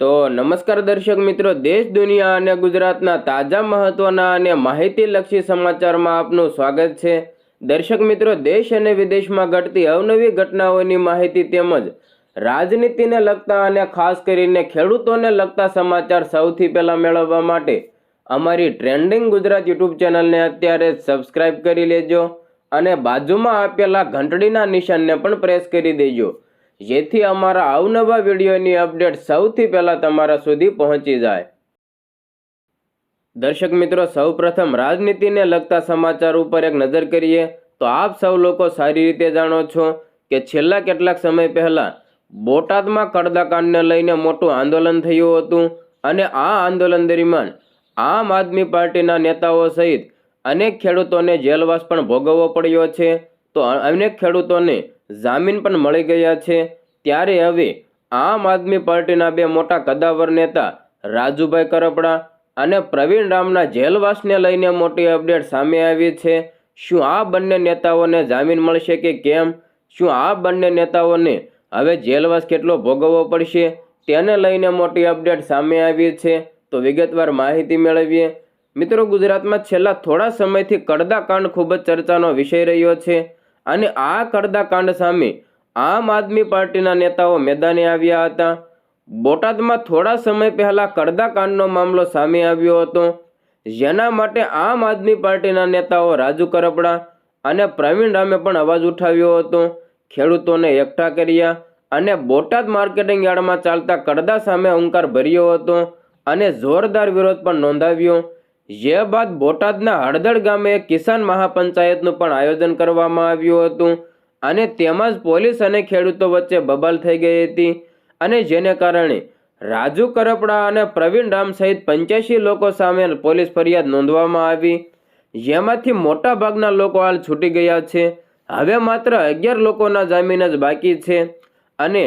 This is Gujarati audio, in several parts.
તો નમસ્કાર દર્શક મિત્રો, દેશ દુનિયા અને ગુજરાતના તાજા મહત્વના અને માહિતીલક્ષી સમાચારમાં આપનું સ્વાગત છે. દર્શક મિત્રો, દેશ અને વિદેશમાં ઘટતી અવનવી ઘટનાઓની માહિતી તેમજ રાજનીતિને લગતા અને ખાસ કરીને ખેડૂતોને લગતા સમાચાર સૌથી પહેલા મેળવવા માટે અમારી ટ્રેન્ડિંગ ગુજરાત યુટ્યુબ ચેનલને અત્યારે સબસ્ક્રાઇબ કરી લેજો અને બાજુમાં આપેલા ઘંટડીના નિશાનને પણ પ્રેસ કરી દેજો, જેથી અમારા અવનવા વિડીયોની અપડેટ સૌથી પહેલા તમારા સુધી પહોંચી જાય. દર્શક મિત્રો, સૌપ્રથમ રાજનીતિને લગતા સમાચાર ઉપર એક નજર કરીએ તો આપ સૌ લોકો સારી રીતે જાણો છો કે છેલ્લા કેટલાક સમય પહેલા બોટાદમાં કડદાકાંડને લઈને મોટું આંદોલન થયું હતું અને આ આંદોલન દરમિયાન આમ આદમી પાર્ટીના નેતાઓ સહિત અનેક ખેડૂતોને જેલવાસ પણ ભોગવવો પડ્યો છે. તો અનેક ખેડૂતોને જામીન પણ મળી ગયા છે. ત્યારે હવે આમ આદમી પાર્ટીના બે મોટા કદાવર નેતા રાજુભાઈ કરપડા અને પ્રવીણ રામના જેલવાસને લઈને મોટી અપડેટ સામે આવી છે. શું આ બંને નેતાઓને જામીન મળશે કે કેમ? શું આ બંને નેતાઓને હવે જેલવાસ કેટલો ભોગવવો પડશે તેને લઈને મોટી અપડેટ સામે આવી છે. તો વિગતવાર માહિતી મેળવીએ. મિત્રો, ગુજરાતમાં છેલ્લા થોડા સમયથી કડદાકાંડ ખૂબ જ ચર્ચાનો વિષય રહ્યો છે અને આ કડદાકાંડ સામે આમ આદમી પાર્ટીના નેતાઓ મેદાને આવ્યા હતા. બોટાદમાં થોડા સમય પહેલા કડદાકાંડનો મામલો સામે આવ્યો હતો, જેના માટે આમ આદમી પાર્ટીના નેતાઓ રાજુ કરપડા અને પ્રવીણ રામે પણ અવાજ ઉઠાવ્યો હતો. ખેડૂતોને એકઠા કર્યા અને બોટાદ માર્કેટિંગ યાર્ડમાં ચાલતા કડદા સામે હુંકાર ભર્યો હતો અને જોરદાર વિરોધ પણ નોંધાવ્યો. જે બાદ બોટાદના હળદળ ગામે એક કિસાન મહાપંચાયતનું પણ આયોજન કરવામાં આવ્યું હતું અને તેમાં જ પોલીસ અને ખેડૂતો વચ્ચે બબાલ થઈ ગઈ હતી અને જેને કારણે રાજુ કરપડા અને પ્રવીણ રામ સહિત 85 લોકો સામે પોલીસ ફરિયાદ નોંધવામાં આવી, જેમાંથી મોટા ભાગના લોકો હાલ છૂટી ગયા છે. હવે માત્ર 11 લોકોના જામીન જ બાકી છે અને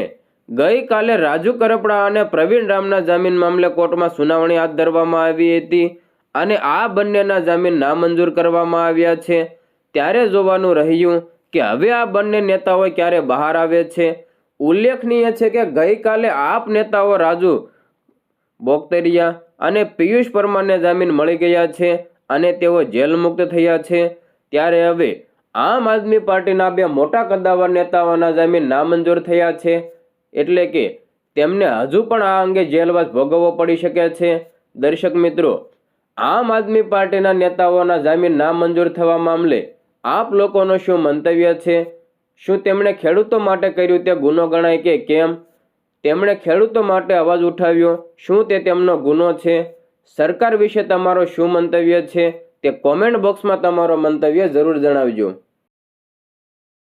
ગઈકાલે રાજુ કરપડા અને પ્રવીણ રામના જામીન મામલે કોર્ટમાં સુનાવણી હાથ ધરવામાં આવી હતી અને આ બંનેના જામીન નામંજૂર કરવામાં આવ્યા છે. ત્યારે જોવાનું રહ્યું કે હવે આ બંને નેતાઓ ક્યારે બહાર આવે છે. ઉલ્લેખનીય છે કે ગઈકાલે આપ નેતાઓ રાજુ બોક્તરિયા અને પિયુષ પરમારને જામીન મળી ગયા છે અને તેઓ જેલ મુક્ત થયા છે. ત્યારે હવે આમ આદમી પાર્ટીના બે મોટા કદ્દાવર નેતાઓના જામીન નામંજૂર થયા છે, એટલે કે તેમને હજુ પણ આ અંગે જેલવાસ ભોગવવો પડી શકે છે. દર્શક મિત્રો, આમ આદમી પાર્ટીના નેતાઓના જામીન નામંજૂર થવા મામલે આપ લોકોનો શું મંતવ્ય છે? શું તેમણે ખેડૂતો માટે કર્યું તે ગુનો ગણાય કે કેમ? તેમણે ખેડૂતો માટે અવાજ ઉઠાવ્યો, શું તે તેમનો ગુનો છે? સરકાર વિશે તમારો શું મંતવ્ય છે તે કોમેન્ટ બોક્સમાં તમારો મંતવ્ય જરૂર જણાવજો.